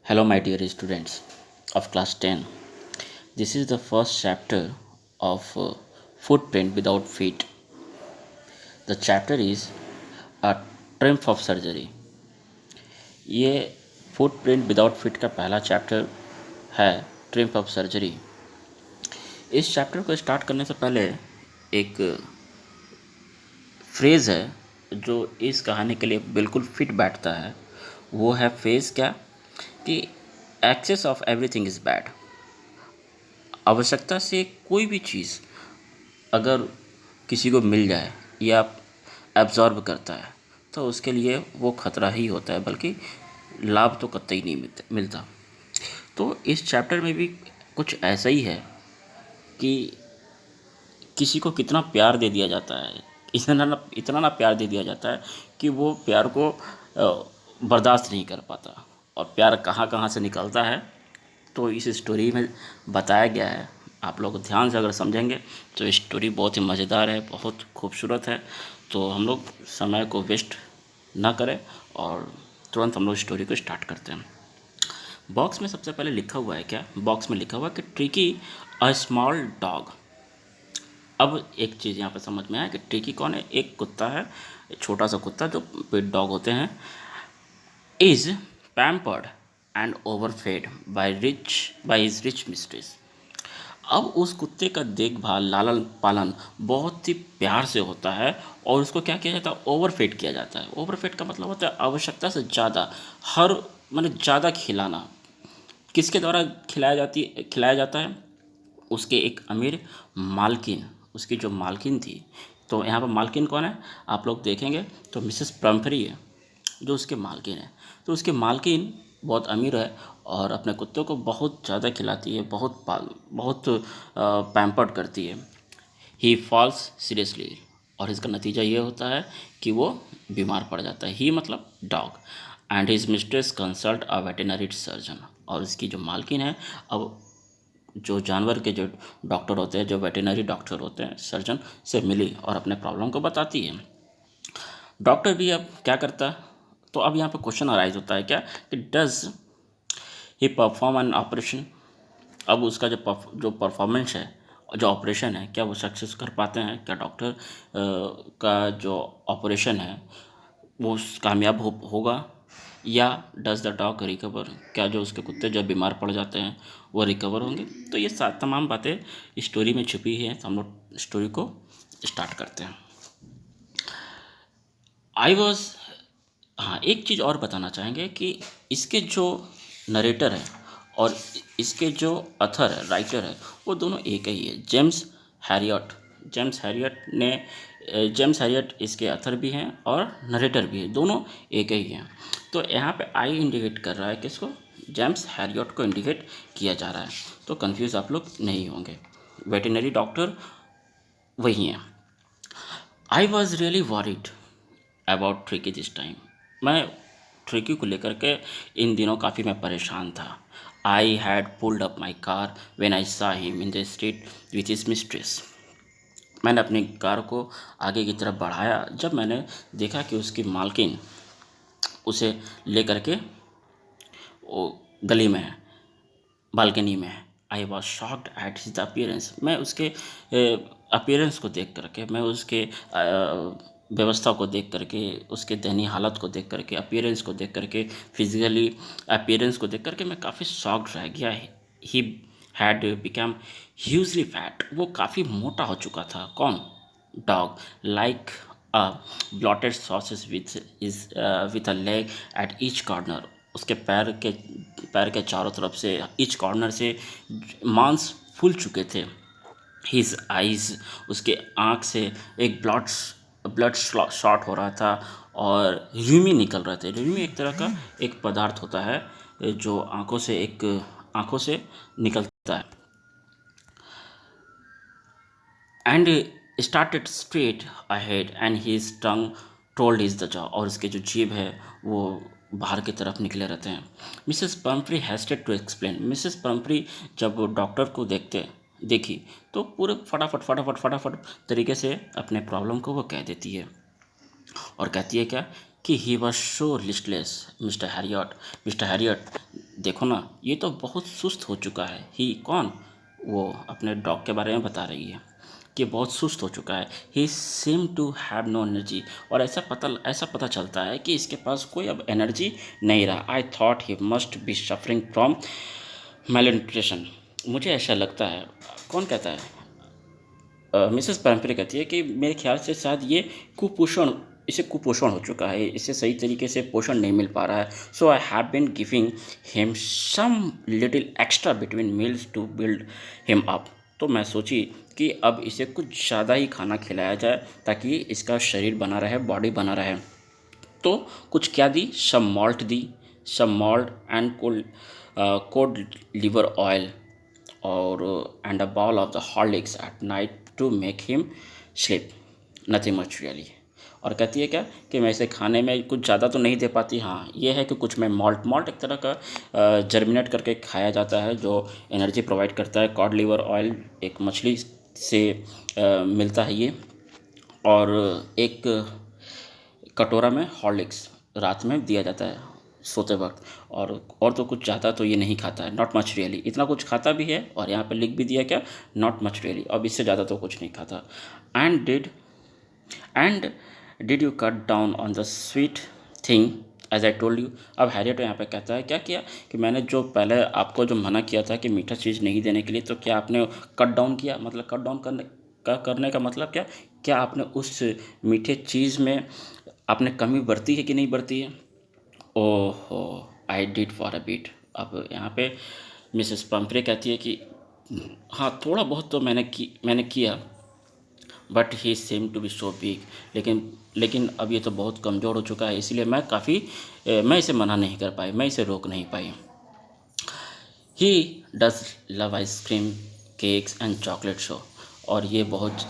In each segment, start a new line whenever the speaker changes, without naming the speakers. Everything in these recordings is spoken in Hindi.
Hello, my dear students of class 10. This is the first chapter of Footprint Without Feet. The chapter is A Triumph of Surgery. ये फुटप्रिंट विदाउट फिट का पहला चैप्टर है, ट्रिम्फ ऑफ सर्जरी। इस चैप्टर को स्टार्ट करने से पहले एक फ्रेज़ है जो इस कहानी के लिए बिल्कुल फिट बैठता है। वो है फ्रेज़ क्या कि excess of everything is bad. आवश्यकता से कोई भी चीज़ अगर किसी को मिल जाए या एब्जॉर्ब करता है तो उसके लिए वो खतरा ही होता है, बल्कि लाभ तो कतई नहीं मिलता। तो इस चैप्टर में भी कुछ ऐसा ही है कि किसी को कितना प्यार दे दिया जाता है, इतना ना प्यार दे दिया जाता है कि वो प्यार को बर्दाश्त नहीं कर पाता, और प्यार कहाँ कहाँ से निकलता है तो इस स्टोरी में बताया गया है। आप लोग ध्यान से अगर समझेंगे तो स्टोरी बहुत ही मज़ेदार है, बहुत खूबसूरत है। तो हम लोग समय को वेस्ट ना करें और तुरंत हम लोग स्टोरी को स्टार्ट करते हैं। बॉक्स में सबसे पहले लिखा हुआ है क्या? बॉक्स में लिखा हुआ है कि ट्रिकी अ स्मॉल डॉग। अब एक चीज़ यहाँ पर समझ में आया कि ट्रिकी कौन है। एक कुत्ता है, एक छोटा सा कुत्ता जो पेट डॉग होते हैं। Is pampered and overfed by his rich mistress. अब उस कुत्ते का देखभाल, लालन पालन बहुत ही प्यार से होता है, और उसको क्या किया जाता है? ओवरफीड किया जाता है। ओवरफीड का मतलब होता है आवश्यकता से ज़्यादा, हर मतलब ज़्यादा खिलाना। किसके द्वारा खिलाया जाता है? उसके एक अमीर मालकिन, उसकी जो मालकिन थी। तो यहाँ पर मालकिन कौन है आप लोग देखेंगे तो मिसेस प्रम्फरी है जो उसके मालकिन है। तो उसके मालकिन बहुत अमीर है और अपने कुत्ते को बहुत ज़्यादा खिलाती है, बहुत पैम्पर्ड करती है। ही फॉल्स सीरियसली, और इसका नतीजा ये होता है कि वो बीमार पड़ जाता है। ही मतलब dog. And his mistress consult a veterinary surgeon, और इसकी जो मालकिन है अब जो जानवर के जो डॉक्टर होते हैं, जो वेटेनरी डॉक्टर होते हैं, सर्जन से मिली और अपने प्रॉब्लम को बताती है। डॉक्टर भी अब क्या करता है? तो अब यहाँ पे क्वेश्चन अराइज होता है क्या कि does he perform an operation. अब उसका जो परफॉर्मेंस है, जो ऑपरेशन है, क्या वो सक्सेस कर पाते हैं? क्या डॉक्टर का जो ऑपरेशन है वो कामयाब होगा, या डज द डॉग रिकवर, क्या जो उसके कुत्ते जब बीमार पड़ जाते हैं वो रिकवर होंगे? तो ये तमाम बातें स्टोरी में छुपी हैं। तो हम लोग स्टोरी को स्टार्ट करते हैं। आई वॉज हाँ, एक चीज़ और बताना चाहेंगे कि इसके जो नरेटर है और इसके जो अथर है, राइटर है, वो दोनों एक ही है, हैरियट जेम्स हैरियट इसके अथर भी हैं और नरेटर भी है, दोनों एक ही हैं। तो यहाँ पे आई इंडिकेट कर रहा है किसको? जेम्स हैरियट को इंडिकेट किया जा रहा है। तो कंफ्यूज आप लोग नहीं होंगे, वेटरनरी डॉक्टर वही हैं। I was really worried about tricky this time. मैं ट्रिकी को लेकर के इन दिनों काफ़ी मैं परेशान था। I had pulled up my car when I सा him in the street with his mistress. मैंने अपनी कार को आगे की तरफ बढ़ाया जब मैंने देखा कि उसकी मालकिन उसे ले करके वो गली में है, बालकनी में है। I was shocked at his appearance. मैं उसके अपीयरेंस को देख करके, मैं उसके व्यवस्था को देख करके, उसके दयनीय हालत को देख करके, अपीयरेंस को देख करके, फिजिकली अपीयरेंस को देख करके मैं काफ़ी शॉक्ड रह गया। He had become hugely fat. वो काफ़ी मोटा हो चुका था। कौन? Dog. Like a blotted sauces with a leg at each corner. उसके पैर के चारों तरफ से, ईच कॉर्नर से मांस फूल चुके थे। हिज आइज़, उसके आँख से एक ब्लड शॉट हो रहा था और र्यूमी निकल रहे थे। र्यूमी एक तरह का एक पदार्थ होता है जो आँखों से निकलता है। And started straight ahead and his tongue told is the jaw, और उसके जो जीभ है वो बाहर की तरफ निकले रहते हैं। Mrs Pumphrey hasted to explain. Mrs Pumphrey जब वो डॉक्टर को देखी तो पूरे फटाफट तरीके से अपने प्रॉब्लम को वो कह देती है, और कहती है क्या कि he was so listless mister Harriet. देखो ना, ये तो बहुत सुस्त हो चुका है। ही कौन? वो अपने डॉग के बारे में बता रही है कि बहुत सुस्त हो चुका है। He same to have no energy. और ऐसा पता चलता है कि इसके पास कोई अब एनर्जी नहीं रहा। I thought he must be suffering from malnutrition। मुझे ऐसा लगता है। कौन कहता है? मिसेस परम्परे कहती है कि मेरे ख्याल से शायद ये कुपोषण इसे कुपोषण हो चुका है, इसे सही तरीके से पोषण नहीं मिल पा रहा है। So I have been giving him some little extra between meals to build him up. तो मैं सोची कि अब इसे कुछ ज़्यादा ही खाना खिलाया जाए ताकि इसका शरीर बना रहे, बॉडी बना रहे। तो कुछ क्या दी? सम मॉल्ट दी, some malt and cod liver oil और and a bowl of the Horlicks at night to make him sleep, nothing much really. और कहती है क्या कि मैं इसे खाने में कुछ ज़्यादा तो नहीं दे पाती। हाँ, ये है कि कुछ मैं मॉल्ट एक तरह का जर्मिनेट करके खाया जाता है जो एनर्जी प्रोवाइड करता है। कॉड लिवर ऑयल एक मछली से मिलता है ये। और एक कटोरा में हॉर्लिक्स रात में दिया जाता है सोते वक्त। और तो कुछ ज़्यादा तो ये नहीं खाता है, नॉट मच रियली। इतना कुछ खाता भी है और यहाँ पे लिख भी दिया क्या, नॉट मच रियली। अब इससे ज़्यादा तो कुछ नहीं खाता। And and did you cut down on the sweet thing as I told you. अब हैरियट यहाँ पे कहता है क्या किया कि मैंने जो पहले आपको जो मना किया था कि मीठा चीज़ नहीं देने के लिए, तो क्या आपने कट डाउन किया? मतलब कट डाउन करने का मतलब क्या? क्या आपने उस मीठे चीज़ में आपने कमी बरती है कि नहीं बरती है? ओहो, I did for a bit. अब यहाँ पे मिसेस पंपरे कहती है कि हाँ, थोड़ा बहुत तो मैंने किया, but he same to be so weak. लेकिन अब ये तो बहुत कमज़ोर हो चुका है, इसलिए मैं इसे मना नहीं कर पाई, मैं इसे रोक नहीं पाई। He does love ice cream, cakes and chocolate show. और ये बहुत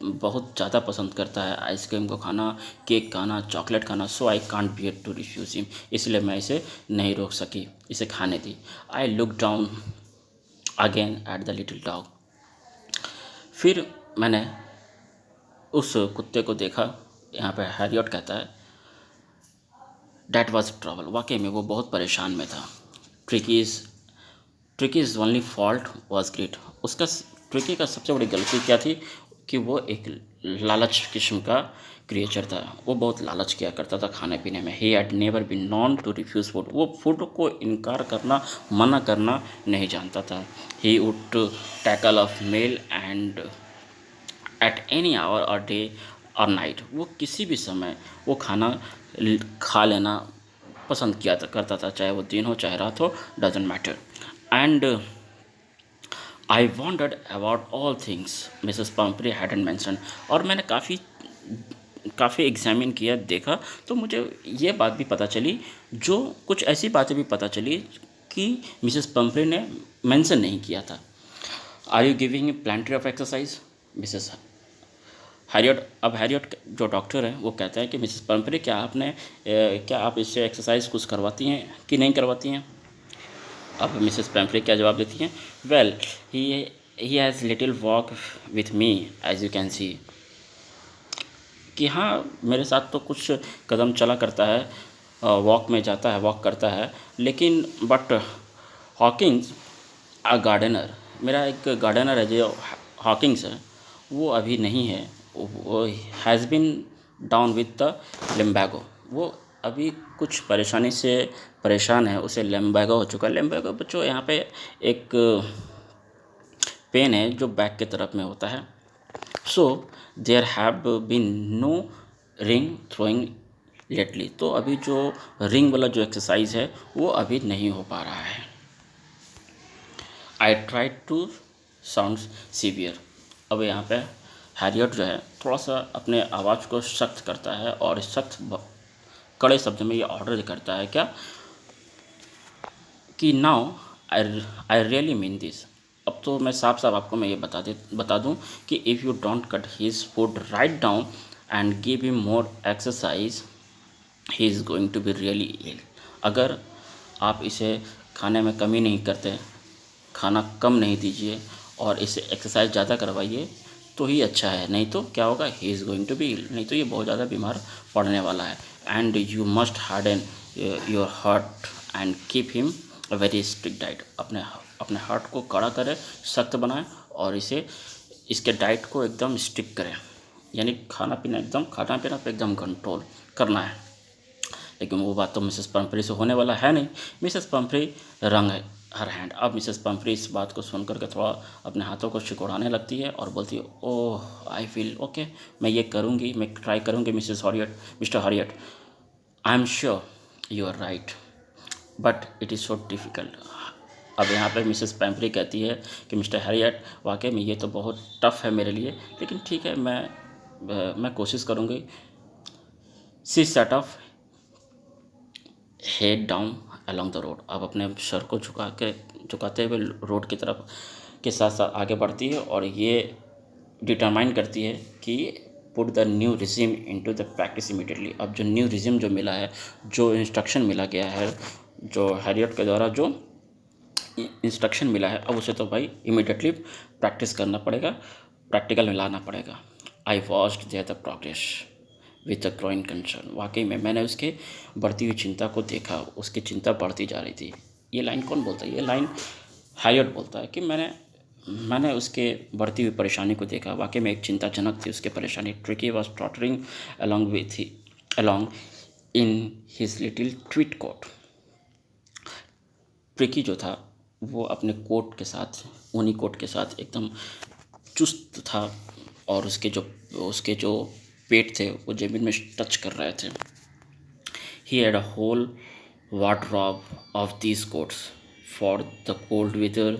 बहुत ज़्यादा पसंद करता है आइसक्रीम को खाना, केक खाना, चॉकलेट खाना। So I can't bear to refuse him. इसलिए मैं इसे नहीं रोक सकी, इसे खाने दी। I look down again at the little dog. फिर मैंने उस कुत्ते को देखा। यहाँ पे हैरियट कहता है डैट वॉज ट्रबल। वाकई में वो बहुत परेशान में था। ट्रिकीज़ ट्रिकीज़ ओनली फॉल्ट वॉज ग्रेट। उसका ट्रिकी का सबसे बड़ी गलती क्या थी कि वो एक लालच किस्म का क्रिएचर था। वो बहुत लालच किया करता था खाने पीने में। He had never been known to refuse food. वो फूड को इनकार करना, मना करना नहीं जानता था। He would tackle of meal and at any hour और डे और नाइट। वो किसी भी समय वो खाना खा लेना पसंद करता था, चाहे वो दिन हो चाहे रात हो, doesn't matter. And I wondered about all things Mrs Pumphrey had in mansion. और मैंने काफ़ी एग्जामिन किया, देखा, तो मुझे ये बात भी पता चली, जो कुछ ऐसी बातें भी पता चली कि मिसेस पम्परी ने मेंशन नहीं किया था। Are you giving plenty of exercise Mrs Herriot. अब हैरियट जो डॉक्टर है वो कहता है कि मिसेस पम्परी क्या आप इससे एक्सरसाइज कुछ करवाती हैं कि नहीं करवाती हैं? अब मिसेस पम्परी क्या जवाब देती हैं? Well, he has little walk with me as you can see. कि हाँ, मेरे साथ तो कुछ कदम चला करता है, वॉक में जाता है, वॉक करता है, लेकिन बट हॉकिंस अ गार्डनर, मेरा एक गार्डनर है जो हॉकिंस है, वो अभी नहीं है। वो has been down with the lumbago. वो अभी कुछ परेशानी से परेशान है, उसे लिम्बैगो हो चुका है। लिम्बैगो बच्चों यहाँ पे एक पेन है जो बैक की तरफ में होता है। So there have been no ring throwing lately. तो अभी जो रिंग वाला जो एक्सरसाइज है वो अभी नहीं हो पा रहा है। I try to sound severe. अब यहाँ पे हैरियट जो है थोड़ा सा अपने आवाज़ को सख्त करता है और कड़े शब्द में ये ऑर्डर करता है क्या कि now I really mean this. अब तो मैं साफ साफ आपको मैं ये बता दूं कि if you don't cut his food right down and give him more exercise, he is going to be really ill. अगर आप इसे खाने में कमी नहीं करते, खाना कम नहीं दीजिए और इसे एक्सरसाइज ज़्यादा करवाइए तो ही अच्छा है, नहीं तो क्या होगा, he is going to be ill. नहीं तो ये बहुत ज़्यादा बीमार पड़ने वाला है। And you must harden your heart and keep him very strict diet, अपने अपने हार्ट को कड़ा करें, सख्त बनाएं और इसके डाइट को एकदम स्ट्रिक्ट करें, यानी खाना पीना पे एकदम कंट्रोल करना है। लेकिन वो बात तो मिसेस पंपरी से होने वाला है नहीं। मिसेस पंपरी रंग है हर हैंड। अब मिसेस पंपरी इस बात को सुन करके थोड़ा अपने हाथों को सिकुड़ाने लगती है और बोलती है, ओह आई फील ओके, मैं ये करूँगी, मैं ट्राई करूँगी Mrs Herriot, Mr Herriot, I am sure you are right but it is so difficult. अब यहाँ पे मिसेस पैम्परी कहती है कि मिस्टर हैरियट, वाकई में ये तो बहुत टफ़ है मेरे लिए, लेकिन ठीक है, मैं कोशिश करूँगी। She set off head down along the road. अब अपने सर को झुकाते हुए रोड की तरफ के साथ साथ आगे बढ़ती है और ये डिटरमाइन करती है कि put the new regime into the practice immediately. अब जो न्यू रिजिम जो मिला है, जो इंस्ट्रक्शन मिला गया है, जो हैरियट के द्वारा जो इंस्ट्रक्शन मिला है, अब उसे तो भाई इमीडिएटली प्रैक्टिस करना पड़ेगा, प्रैक्टिकल में लाना पड़ेगा। I watched their the progress with a growing concern. वाकई में मैंने उसके बढ़ती हुई चिंता को देखा, उसकी चिंता बढ़ती जा रही थी। ये लाइन कौन बोलता है? ये लाइन हैरियट बोलता है कि मैंने उसके बढ़ती हुई परेशानी को देखा। वाकई में एक चिंताजनक थी उसकी परेशानी। Tricky was tottering along in his little tweed coat. Tricky जो था वो अपने कोट के साथ, ऊनी कोट के साथ एकदम चुस्त था और उसके जो पेट थे वो ज़मीन में टच कर रहे थे। He had a whole wardrobe of these coats for the cold weather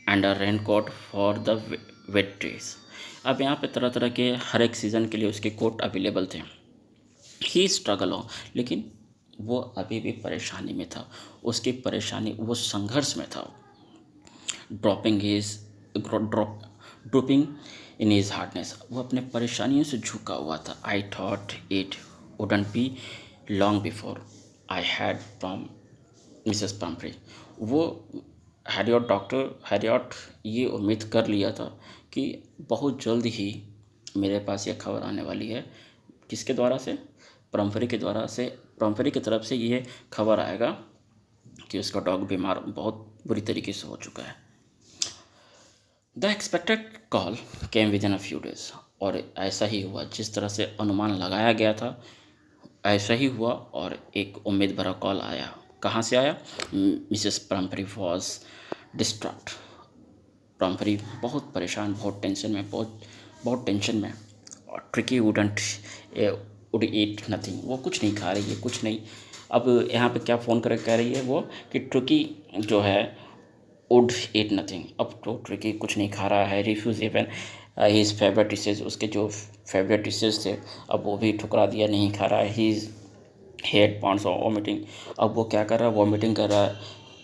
and a raincoat for the wet days। अब यहाँ पे तरह तरह के हर एक सीज़न के लिए उसके कोट अवेलेबल थे। ही स्ट्रगल हो, लेकिन वो अभी भी परेशानी में था। उसकी परेशानी, वो संघर्ष में था। Drooping in his harness. वो अपने परेशानियों से झुका हुआ था। I thought it wouldn't be long before I had from Mrs Pumphrey. वो हैरियट ये उम्मीद कर लिया था कि बहुत जल्द ही मेरे पास ये खबर आने वाली है। किसके द्वारा से? पंपरी की तरफ से ये खबर आएगा कि उसका डॉग बीमार, बहुत बुरी तरीके से हो चुका है। The expected call came with in a few days. और ऐसा ही हुआ, जिस तरह से अनुमान लगाया गया था ऐसा ही हुआ और एक उम्मीद भरा कॉल आया। कहाँ से आया? Mrs Pumphrey was distract. Pumphrey बहुत परेशान, बहुत टेंशन में। और ट्रिकी वुड ईट नथिंग। वो कुछ नहीं खा रही है, कुछ नहीं। अब यहाँ पे क्या फ़ोन करके कह रही है वो कि ट्रिकी जो है वुड ईट नथिंग। अब तो ट्रिकी कुछ नहीं खा रहा है। Refuse even his favourite dishes, उसके जो फेवरेट डिशेज थे अब वो भी ठुकरा दिया, नहीं खा रहा है। ही हेड पॉन्ड्स और वॉमिटिंग। अब वो क्या कर रहा है? वॉमिटिंग कर रहा है,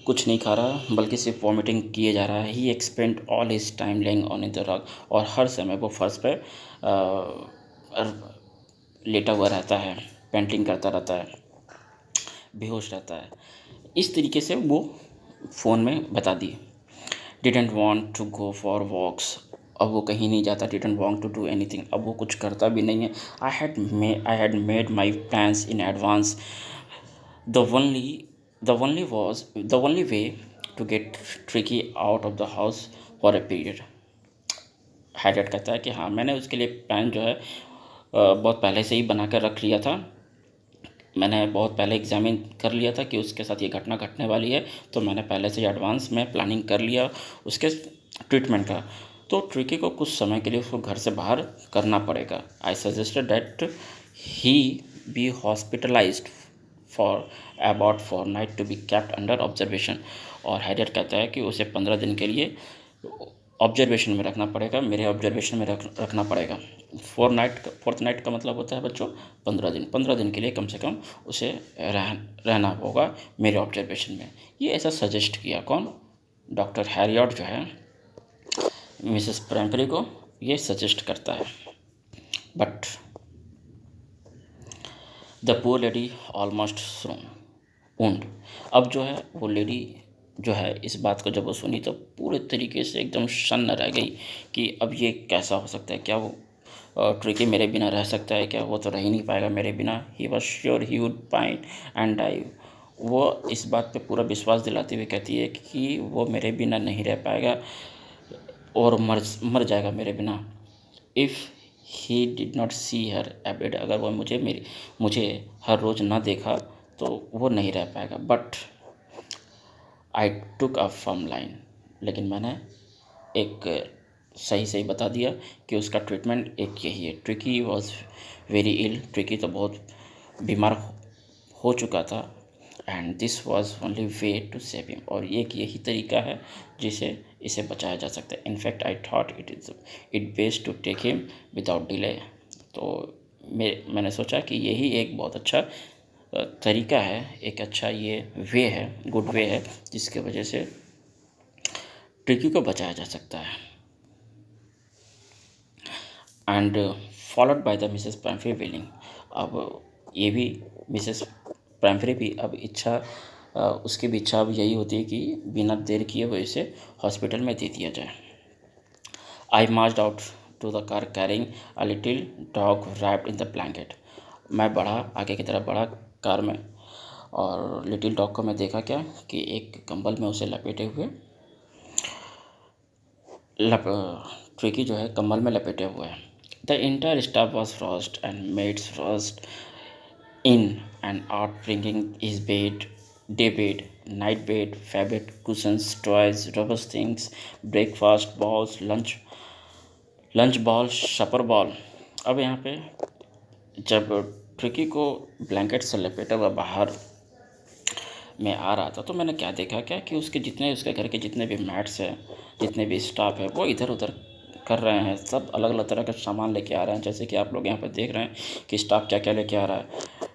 कुछ नहीं खा रहा बल्कि सिर्फ वॉमिटिंग किए जा रहा है। He expend all his time lying on the rug. और हर समय वो फर्श पे लेटा हुआ रहता है, पेंटिंग करता रहता है, बेहोश रहता है। इस तरीके से वो फ़ोन में बता दी। Didn't want to go for walks. अब वो कहीं नहीं जाता। Didn't want to do anything. अब वो कुछ करता भी नहीं है। I had made my plans in advance. The only way to get Tricky out of the house for a period। Harriet कहता है कि हाँ, मैंने उसके लिए प्लान जो है बहुत पहले से ही बना कर रख लिया था। मैंने बहुत पहले एग्जामिन कर लिया था कि उसके साथ ये घटना घटने वाली है, तो मैंने पहले से ही एडवांस में प्लानिंग कर लिया उसके ट्रीटमेंट का। तो ट्रिकी को कुछ समय के लिए उसको घर से बाहर करना पड़ेगा। I suggested that he be hospitalised for about 4 night to be kept under observation. और हैरियट कहता है कि उसे 15 दिन के लिए ऑब्जर्वेशन में रखना पड़ेगा, मेरे ऑब्जर्वेशन में रखना पड़ेगा। 4th नाइट का मतलब होता है बच्चों 15 दिन के लिए कम से कम उसे रहना होगा मेरे ऑब्जर्वेशन में। ये ऐसा सजेस्ट किया कौन? डॉक्टर हैरियट जो है मिसेस पैम्परी को ये सजेस्ट करता है। But the poor lady almost swooned। अब जो है वो लेडी जो है इस बात को जब वो सुनी तो पूरे तरीके से एकदम सन्न रह गई कि अब ये कैसा हो सकता है? क्या वो ट्रिकी मेरे बिना रह सकता है क्या? वो तो रह ही नहीं पाएगा मेरे बिना। He was sure he would pine and die. वो इस बात पे पूरा विश्वास दिलाते हुए कहती है कि वो मेरे बिना नहीं रह पाएगा और मर मर जाएगा मेरे बिना। If he did not see her every day, अगर वो मुझे हर रोज़ ना देखा तो वो नहीं रह पाएगा। But I took a firm line, लेकिन मैंने एक सही सही बता दिया कि उसका ट्रीटमेंट एक यही है। Tricki was very ill, Tricki तो बहुत बीमार हो चुका था, and this was only way to save him, और एक यही तरीका है जिसे इसे बचाया जा सकता है। In fact I thought it best to take him without delay. तो मैंने सोचा कि यही एक बहुत अच्छा तरीका है, एक अच्छा ये वे है, गुड वे है, जिसके वजह से ट्रिकी को बचाया जा सकता है। And followed by the Mrs Pomfrey willing. अब ये भी मिसेस पैम्फ्री भी अब उसकी भी इच्छा अब यही होती है कि बिना देर किए हुए इसे हॉस्पिटल में दे दिया जाए। I marched out to the car carrying a little dog wrapped in the blanket. मैं बढ़ा, आगे की तरफ बढ़ा कार में, और लिटिल डॉग को मैं देखा क्या कि एक कंबल में उसे लपेटे हुए ट्रिकी जो है कंबल में लपेटे हुए है। The entire staff was frost and maids frost in and out, bringing his bed, day bed, night bed, fabric cushions, toys, rubber things, breakfast balls, lunch ball, supper ball। अब यहाँ पे जब ट्रिकी को ब्लैंकेट से लपेटा हुआ बाहर में आ रहा था, तो मैंने क्या देखा क्या कि उसके घर के जितने भी मैट्स हैं, जितने भी स्टाफ है, वो इधर उधर कर रहे हैं, सब अलग अलग तरह का सामान लेके आ रहे हैं। जैसे कि आप लोग यहाँ पर देख रहे हैं कि स्टाफ क्या क्या लेके आ रहा है।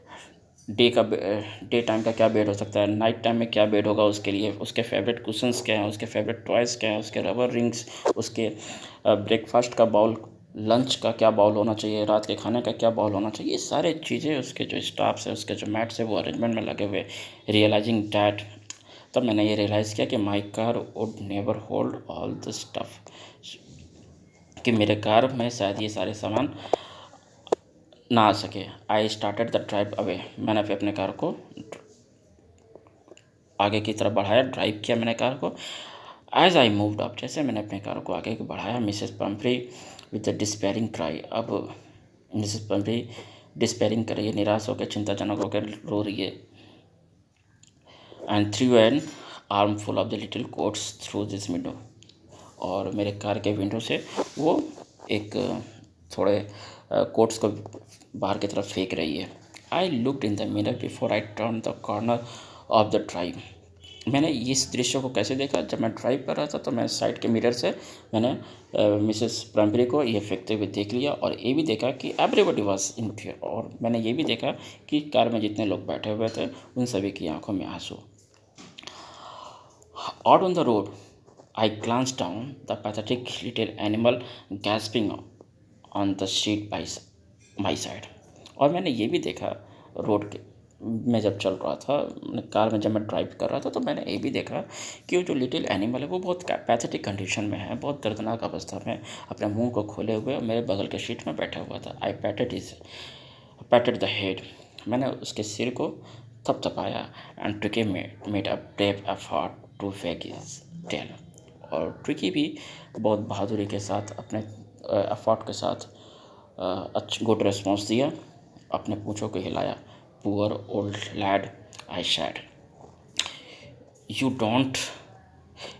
डे टाइम का क्या बेड हो सकता है, नाइट टाइम में क्या बेड होगा उसके लिए, उसके फेवरेट कुशंस क्या हैं, उसके फेवरेट टॉयज़ क्या हैं, उसके रबर रिंग्स, उसके ब्रेकफास्ट का बाउल, लंच का क्या बाउल होना चाहिए, रात के खाने का क्या बाउल होना चाहिए, ये सारे चीज़ें उसके जो स्टाफ्स है, उसके जो मैट्स है, वो अरेंजमेंट में लगे हुए। रियलाइजिंग डैट, तब मैंने ये रियलाइज़ किया कि my car would never hold all the stuff, कि मेरे कार में शायद ये सारे सामान ना आ सके। I started the drive away, मैंने फिर अपने कार को आगे की तरफ बढ़ाया, ड्राइव किया मैंने कार को। एज आई मूव्ड अप, जैसे मैंने अपने कार को आगे बढ़ाया, Mrs Pomfrey with the despairing cry, अब मिसेस पंफ्री डिस्पेयरिंग कर रही है, निराश होकर, चिंताजनक होकर रो रही है। And through an arm full of the little quotes through this window, और मेरे कार के विंडो से वो एक थोड़े कोट्स को बाहर की तरफ फेंक रही है। I looked in the mirror before I turn the corner of the drive. मैंने इस दृश्य को कैसे देखा, जब मैं ड्राइव कर रहा था तो मैं साइड के मिरर से मैंने मिसेस पैम्फ्री को ये फेंकते हुए देख लिया, और ये भी देखा कि एवरीबॉडी वाज इन फियर, और मैंने ये भी देखा कि कार में जितने लोग बैठे हुए थे उन सभी की आंखों में आंसू। Out on the road, I glanced down the pathetic little animal gasping on the street by my side। और मैंने ये भी देखा रोड के में जब चल रहा था, कार में जब मैं ड्राइव कर रहा था, तो मैंने ये भी देखा कि वो जो लिटिल एनिमल है वो बहुत पैथेटिक कंडीशन में है, बहुत दर्दनाक अवस्था में अपने मुंह को खोले हुए मेरे बगल के सीट में बैठा हुआ था। आई पैटेड द हेड, मैंने उसके सिर को थपथपाया। And Tricky made a brave effort to wag his tail, और ट्रिकी भी बहुत बहादुरी के साथ अपने एफर्ट के साथ गुड रिस्पॉन्स दिया, अपने पूँछों को हिलाया। Poor old lad, I said, you don't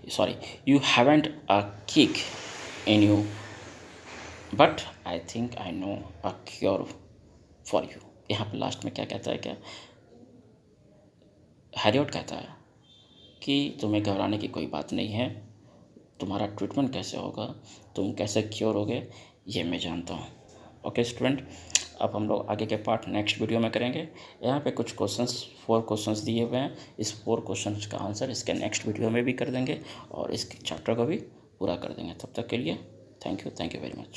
sorry you haven't a kick in you, but I think I know a cure for you. यहाँ पर लास्ट में क्या कहता है, क्या हैरियट कहता है कि तुम्हें घबराने की कोई बात नहीं है, तुम्हारा ट्रीटमेंट कैसे होगा, तुम कैसे क्योर होगे, ये मैं जानता हूँ। ओके स्टूडेंट, अब हम लोग आगे के पार्ट नेक्स्ट वीडियो में करेंगे। यहाँ पे कुछ क्वेश्चंस 4 क्वेश्चंस दिए हुए हैं, इस 4 क्वेश्चंस का आंसर इसके नेक्स्ट वीडियो में भी कर देंगे, और इस चैप्टर को भी पूरा कर देंगे। तब तक के लिए थैंक यू वेरी मच।